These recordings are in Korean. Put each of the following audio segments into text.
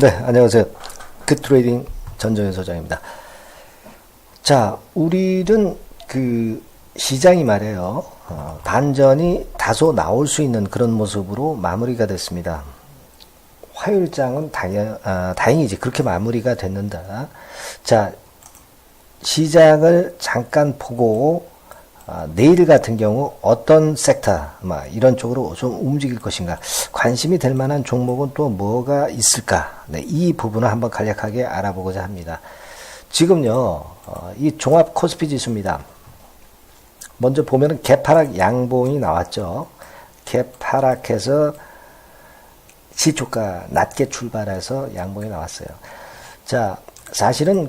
네, 안녕하세요. 그 트레이딩 전정현 소장입니다. 자, 우리는 시장이 말이에요. 반전이 다소 나올 수 있는 그런 모습으로 마무리가 됐습니다. 화요일장은 다행이지. 그렇게 마무리가 됐는데. 자, 시장을 잠깐 보고, 내일 같은 경우 어떤 섹터, 이런 쪽으로 좀 움직일 것인가. 관심이 될 만한 종목은 또 뭐가 있을까. 네, 이 부분을 한번 간략하게 알아보고자 합니다. 지금요, 이 종합 코스피 지수입니다. 먼저 보면은 개파락 양봉이 나왔죠. 개파락해서 시초가 낮게 출발해서 양봉이 나왔어요. 자, 사실은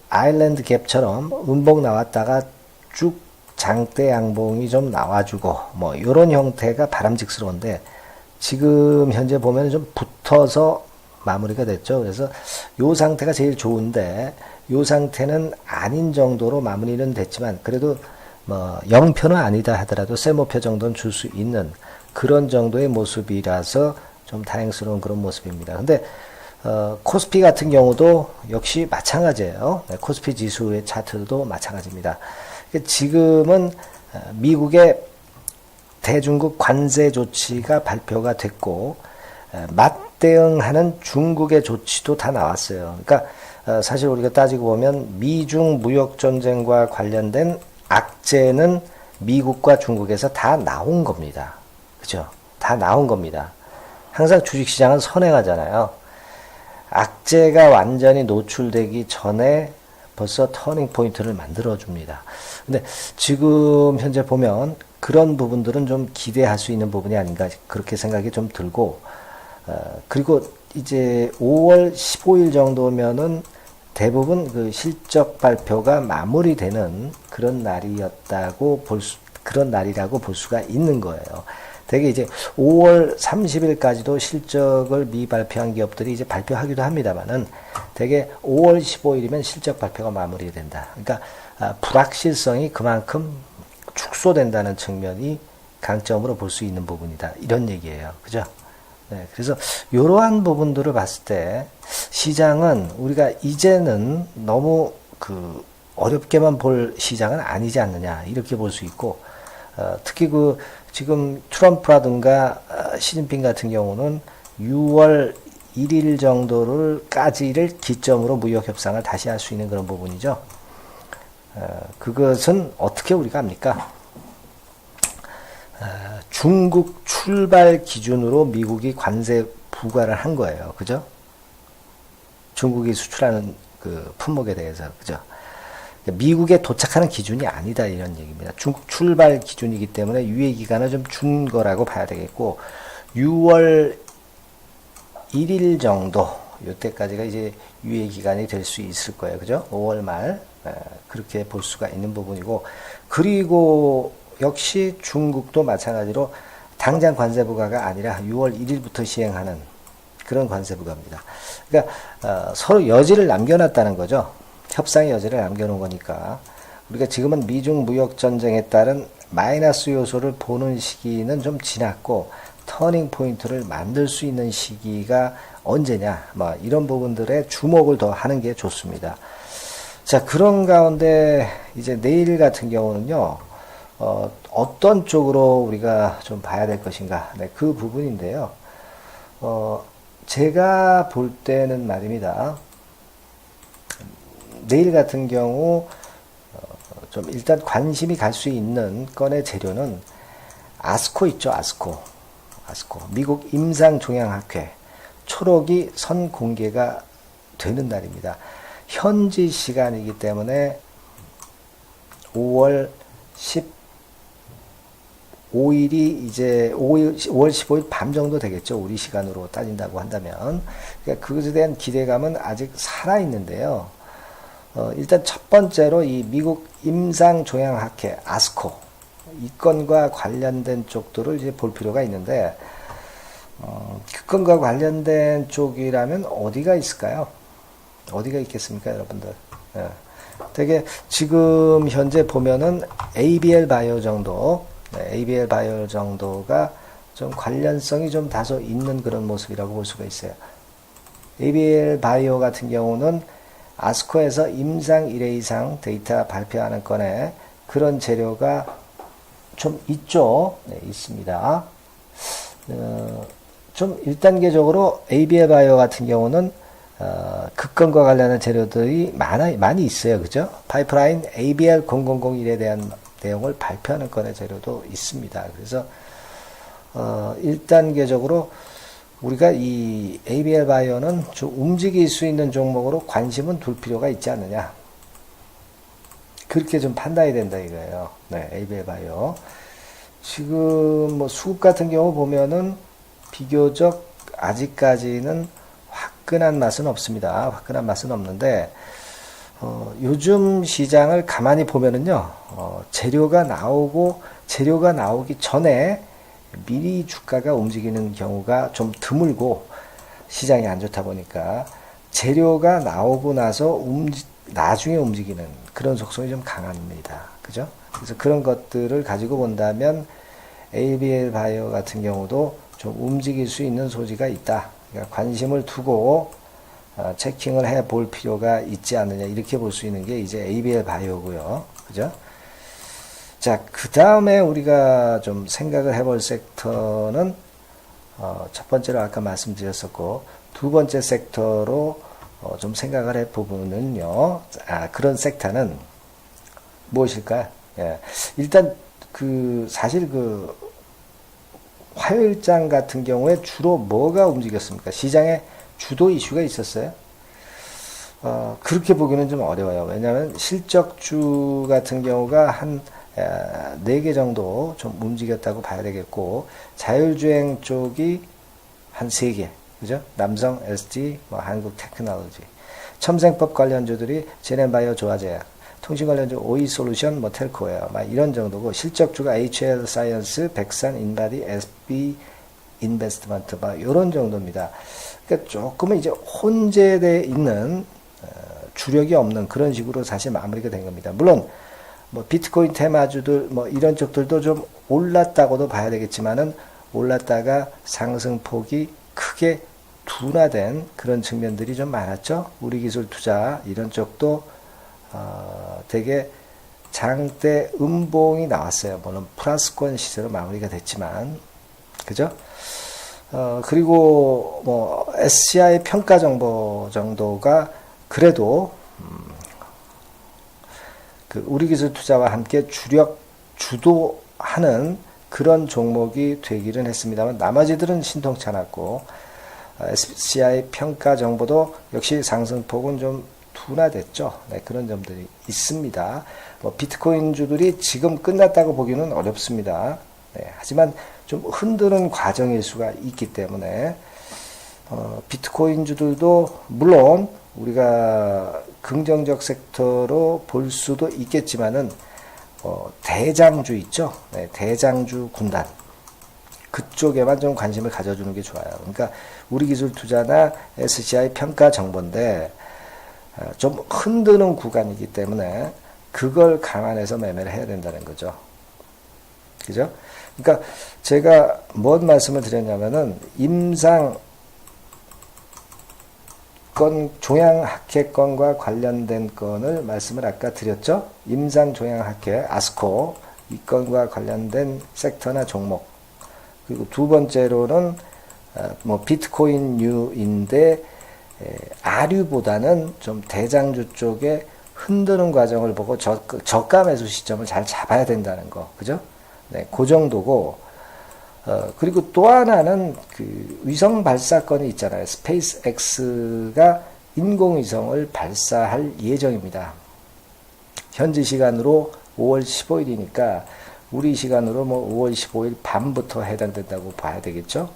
아일랜드 갭처럼 음봉 나왔다가 쭉 장대 양봉이 좀 나와주고 이런 형태가 바람직스러운데 지금 현재 보면 좀 붙어서 마무리가 됐죠. 그래서 요 상태가 제일 좋은데 요 상태는 아닌 정도로 마무리는 됐지만 그래도 0표는 아니다 하더라도 세모표 정도는 줄 수 있는 그런 정도의 모습이라서 좀 다행스러운 그런 모습입니다. 근데 코스피 같은 경우도 역시 마찬가지예요. 네, 코스피 지수의 차트도 마찬가지입니다. 지금은 미국의 대중국 관세 조치가 발표가 됐고 맞대응하는 중국의 조치도 다 나왔어요. 그러니까 사실 우리가 따지고 보면 미중 무역 전쟁과 관련된 악재는 미국과 중국에서 다 나온 겁니다. 그죠? 다 나온 겁니다. 항상 주식시장은 선행하잖아요. 악재가 완전히 노출되기 전에 벌써 터닝 포인트를 만들어줍니다. 근데 지금 현재 보면 그런 부분들은 좀 기대할 수 있는 부분이 아닌가 그렇게 생각이 좀 들고 그리고 이제 5월 15일 정도면은 대부분 실적 발표가 마무리되는 그런 날이었다고 그런 날이라고 볼 수가 있는 거예요. 되게 이제 5월 30일까지도 실적을 미발표한 기업들이 이제 발표하기도 합니다만은 되게 5월 15일이면 실적 발표가 마무리된다. 그러니까 불확실성이 그만큼 축소된다는 측면이 강점으로 볼 수 있는 부분이다. 이런 얘기예요. 그죠? 네, 그래서 이러한 부분들을 봤을 때 시장은 우리가 이제는 너무 어렵게만 볼 시장은 아니지 않느냐 이렇게 볼 수 있고 특히 지금 트럼프라든가 시진핑 같은 경우는 6월 1일 정도를까지를 기점으로 무역 협상을 다시 할 수 있는 그런 부분이죠. 그것은 어떻게 우리가 합니까? 중국 출발 기준으로 미국이 관세 부과를 한 거예요. 그죠? 중국이 수출하는 품목에 대해서. 그죠? 미국에 도착하는 기준이 아니다 이런 얘기입니다. 중국 출발 기준이기 때문에 유예 기간을 좀 준 거라고 봐야 되겠고 6월 1일 정도 이때까지가 이제 유예 기간이 될 수 있을 거예요. 그죠? 5월 말 그렇게 볼 수가 있는 부분이고 그리고 역시 중국도 마찬가지로 당장 관세 부과가 아니라 6월 1일부터 시행하는 그런 관세 부과입니다. 그러니까 서로 여지를 남겨놨다는 거죠. 협상의 여지를 남겨놓은 거니까 우리가 지금은 미중 무역 전쟁에 따른 마이너스 요소를 보는 시기는 좀 지났고 터닝 포인트를 만들 수 있는 시기가 언제냐 이런 부분들에 주목을 더 하는 게 좋습니다. 자, 그런 가운데 이제 내일 같은 경우는요 어떤 쪽으로 우리가 좀 봐야 될 것인가 네, 그 부분인데요 제가 볼 때는 말입니다. 내일 같은 경우 좀 일단 관심이 갈 수 있는 건의 재료는 아스코 있죠. 아스코 미국 임상종양학회 초록이 선 공개가 되는 날입니다. 현지 시간이기 때문에 5월 15일이 이제 5월 15일 밤 정도 되겠죠. 우리 시간으로 따진다고 한다면 그러니까 그것에 대한 기대감은 아직 살아있는데요. 일단 첫 번째로 이 미국 임상종양학회 아스코 이 건과 관련된 쪽들을 이제 볼 필요가 있는데 그 건과 관련된 쪽이라면 어디가 있을까요? 어디가 있겠습니까, 여러분들? 되게 지금 현재 보면은 ABL 바이오 정도, ABL 바이오 정도가 좀 관련성이 좀 다소 있는 그런 모습이라고 볼 수가 있어요. ABL 바이오 같은 경우는 아스코에서 임상 1회 이상 데이터 발표하는 건에 그런 재료가 좀 있죠. 네, 있습니다. 좀 1단계적으로 ABL 바이오 같은 경우는 극건과 관련한 재료들이 많이 있어요. 그죠? 파이프라인 ABL 0001에 대한 내용을 발표하는 건의 재료도 있습니다. 그래서 1단계적으로 우리가 이 ABL 바이오는 좀 움직일 수 있는 종목으로 관심은 둘 필요가 있지 않느냐. 그렇게 좀 판단이 된다 이거예요. 네, ABL 바이오. 지금 뭐 수급 같은 경우 보면은 비교적 아직까지는 화끈한 맛은 없습니다. 화끈한 맛은 없는데 요즘 시장을 가만히 보면은요, 재료가 나오기 전에 미리 주가가 움직이는 경우가 좀 드물고 시장이 안 좋다 보니까 재료가 나오고 나서 나중에 움직이는 그런 속성이 좀 강합니다. 그죠? 그래서 그런 것들을 가지고 본다면 ABL 바이오 같은 경우도 좀 움직일 수 있는 소지가 있다. 그러니까 관심을 두고 체킹을 해 볼 필요가 있지 않느냐 이렇게 볼 수 있는 게 이제 ABL 바이오고요. 그죠? 자, 그 다음에 우리가 좀 생각을 해볼 섹터는 첫 번째로 아까 말씀드렸었고 두 번째 섹터로 좀 생각을 해 보면은요. 그런 섹터는 무엇일까요? 예. 일단 사실 화요일장 같은 경우에 주로 뭐가 움직였습니까? 시장에 주도 이슈가 있었어요. 그렇게 보기는 좀 어려워요. 왜냐하면 실적주 같은 경우가 한 4개 정도 좀 움직였다고 봐야 되겠고, 자율주행 쪽이 한 3개, 그죠? 남성, ST, 한국 테크놀로지. 첨생법 관련주들이 제넨바이오 조화제약, 통신 관련주 오이솔루션, 텔코웨어, 이런 정도고, 실적주가 HL 사이언스, 백산, 인바디, SB 인베스트먼트, 이런 정도입니다. 그러니까 조금은 이제 혼재되어 있는 주력이 없는 그런 식으로 사실 마무리가 된 겁니다. 물론 비트코인 테마주들 이런 쪽들도 좀 올랐다고도 봐야 되겠지만은 올랐다가 상승폭이 크게 둔화된 그런 측면들이 좀 많았죠. 우리기술 투자 이런 쪽도 되게 장대 음봉이 나왔어요. 물론 플러스권 시세로 마무리가 됐지만, 그죠? 그리고 SCI 평가 정보 정도가 그래도 우리기술 투자와 함께 주도하는 그런 종목이 되기는 했습니다만 나머지들은 신통치 않았고, SCI 평가 정보도 역시 상승폭은 좀 둔화됐죠. 네, 그런 점들이 있습니다. 비트코인 주들이 지금 끝났다고 보기는 어렵습니다. 네, 하지만 좀 흔드는 과정일 수가 있기 때문에 비트코인 주들도 물론 우리가 긍정적 섹터로 볼 수도 있겠지만은 대장주 있죠. 네, 대장주 군단 그쪽에만 좀 관심을 가져주는 게 좋아요. 그러니까 우리기술 투자나 SCI 평가 정보인데 좀 흔드는 구간이기 때문에 그걸 감안해서 매매를 해야 된다는 거죠. 그죠? 그러니까 제가 뭔 말씀을 드렸냐면은 임상 종양학회건과 관련된 건을 말씀을 아까 드렸죠. 임상 종양학회 아스코 이 건과 관련된 섹터나 종목. 그리고 두 번째로는 비트코인류인데 아류보다는 좀 대장주 쪽에 흔드는 과정을 보고 저가 매수 시점을 잘 잡아야 된다는 거. 그죠? 네, 그 정도고. 그리고 또 하나는 위성 발사건이 있잖아요. 스페이스 X가 인공위성을 발사할 예정입니다. 현지 시간으로 5월 15일이니까 우리 시간으로 5월 15일 밤부터 해당된다고 봐야 되겠죠.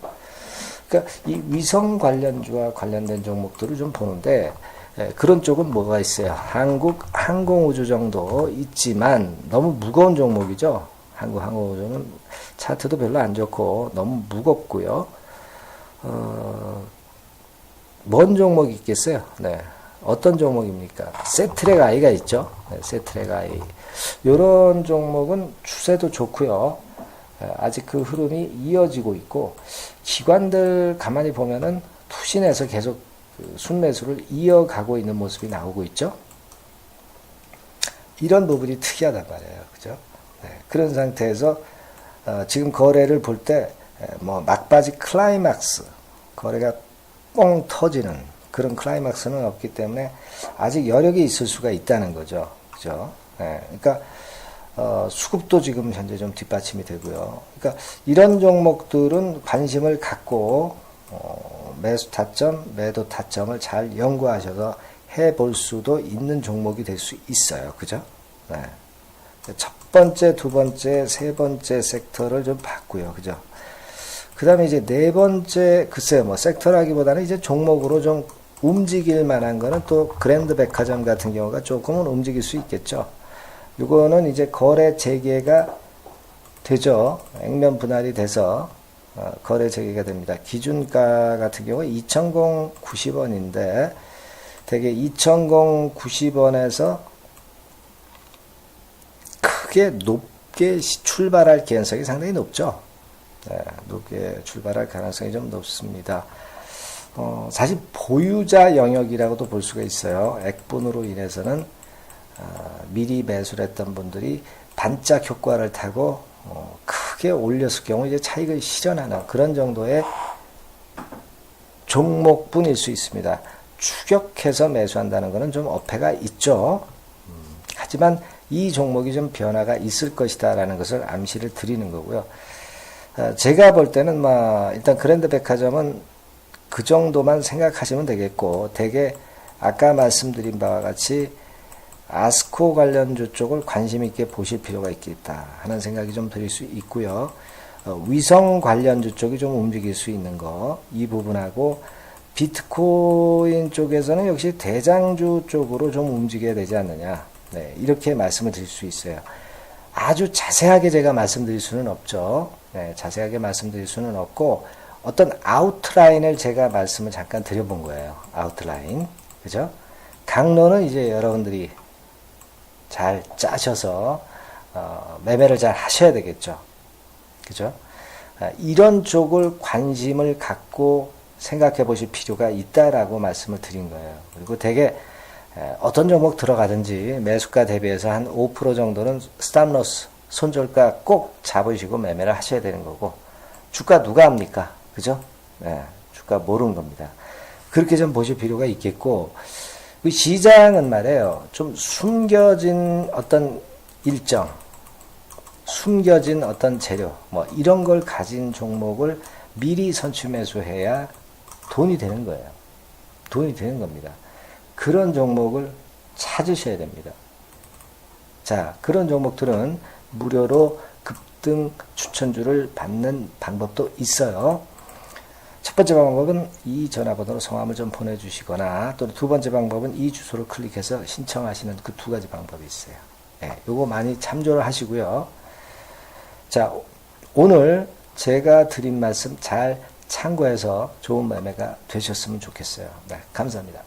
그러니까 이 위성 관련주와 관련된 종목들을 좀 보는데 그런 쪽은 뭐가 있어요? 한국 항공우주 정도 있지만 너무 무거운 종목이죠. 한국 항공우주는 차트도 별로 안 좋고 너무 무겁고요. 뭔 종목이 있겠어요? 네. 어떤 종목입니까? 세트랙 I가 있죠. 네, 세트랙 I. 이런 종목은 추세도 좋고요. 아직 그 흐름이 이어지고 있고 기관들 가만히 보면은 투신해서 계속 그 순매수를 이어가고 있는 모습이 나오고 있죠. 이런 부분이 특이하단 말이에요. 그죠? 네, 그런 상태에서 지금 거래를 볼 때 뭐 막바지 클라이막스, 거래가 뻥 터지는 그런 클라이막스는 없기 때문에 아직 여력이 있을 수가 있다는 거죠. 그죠? 네, 그러니까 수급도 지금 현재 좀 뒷받침이 되고요. 그러니까 이런 종목들은 관심을 갖고 매수 타점, 매도 타점을 잘 연구하셔서 해볼 수도 있는 종목이 될 수 있어요. 그죠? 네. 첫 번째, 두 번째, 세 번째 섹터를 좀 봤고요. 그죠? 그 다음에 이제 네 번째, 글쎄요, 뭐, 섹터라기보다는 이제 종목으로 좀 움직일 만한 거는 또 그랜드 백화점 같은 경우가 조금은 움직일 수 있겠죠. 이거는 이제 거래 재개가 되죠. 액면 분할이 돼서 거래 재개가 됩니다. 기준가 같은 경우 2,090원인데 되게 2,090원에서 크게 높게 출발할 개연성이 상당히 높죠. 네, 높게 출발할 가능성이 좀 높습니다. 사실 보유자 영역이라고도 볼 수가 있어요. 액분으로 인해서는 미리 매수를 했던 분들이 반짝 효과를 타고 크게 올렸을 경우 이제 차익을 실현하는 그런 정도의 종목분일 수 있습니다. 추격해서 매수한다는 것은 좀 어폐가 있죠. 하지만 이 종목이 좀 변화가 있을 것이다 라는 것을 암시를 드리는 거고요. 제가 볼 때는 일단 그랜드 백화점은 그 정도만 생각하시면 되겠고, 대개 아까 말씀드린 바와 같이 아스코 관련주 쪽을 관심 있게 보실 필요가 있겠다 하는 생각이 좀 드릴 수 있고요. 위성 관련주 쪽이 좀 움직일 수 있는 거, 이 부분하고 비트코인 쪽에서는 역시 대장주 쪽으로 좀 움직여야 되지 않느냐. 네, 이렇게 말씀을 드릴 수 있어요. 아주 자세하게 제가 말씀드릴 수는 없죠. 네, 자세하게 말씀드릴 수는 없고, 어떤 아웃라인을 제가 말씀을 잠깐 드려본 거예요. 아웃라인. 그죠? 강론은 이제 여러분들이 잘 짜셔서, 매매를 잘 하셔야 되겠죠. 그죠? 이런 쪽을 관심을 갖고 생각해 보실 필요가 있다라고 말씀을 드린 거예요. 그리고 되게 어떤 종목 들어가든지 매수가 대비해서 한 5% 정도는 스탑로스, 손절가 꼭 잡으시고 매매를 하셔야 되는 거고, 주가 누가 합니까? 그죠? 네, 주가 모르는 겁니다. 그렇게 좀 보실 필요가 있겠고, 시장은 말이에요. 좀 숨겨진 어떤 일정, 숨겨진 어떤 재료, 뭐 이런 걸 가진 종목을 미리 선취 매수해야 돈이 되는 거예요. 돈이 되는 겁니다. 그런 종목을 찾으셔야 됩니다. 자, 그런 종목들은 무료로 급등 추천주를 받는 방법도 있어요. 첫 번째 방법은 이 전화번호로 성함을 좀 보내주시거나, 또는 두 번째 방법은 이 주소를 클릭해서 신청하시는 그 두 가지 방법이 있어요. 네, 요거 많이 참조를 하시고요. 자, 오늘 제가 드린 말씀 잘 참고해서 좋은 매매가 되셨으면 좋겠어요. 네, 감사합니다.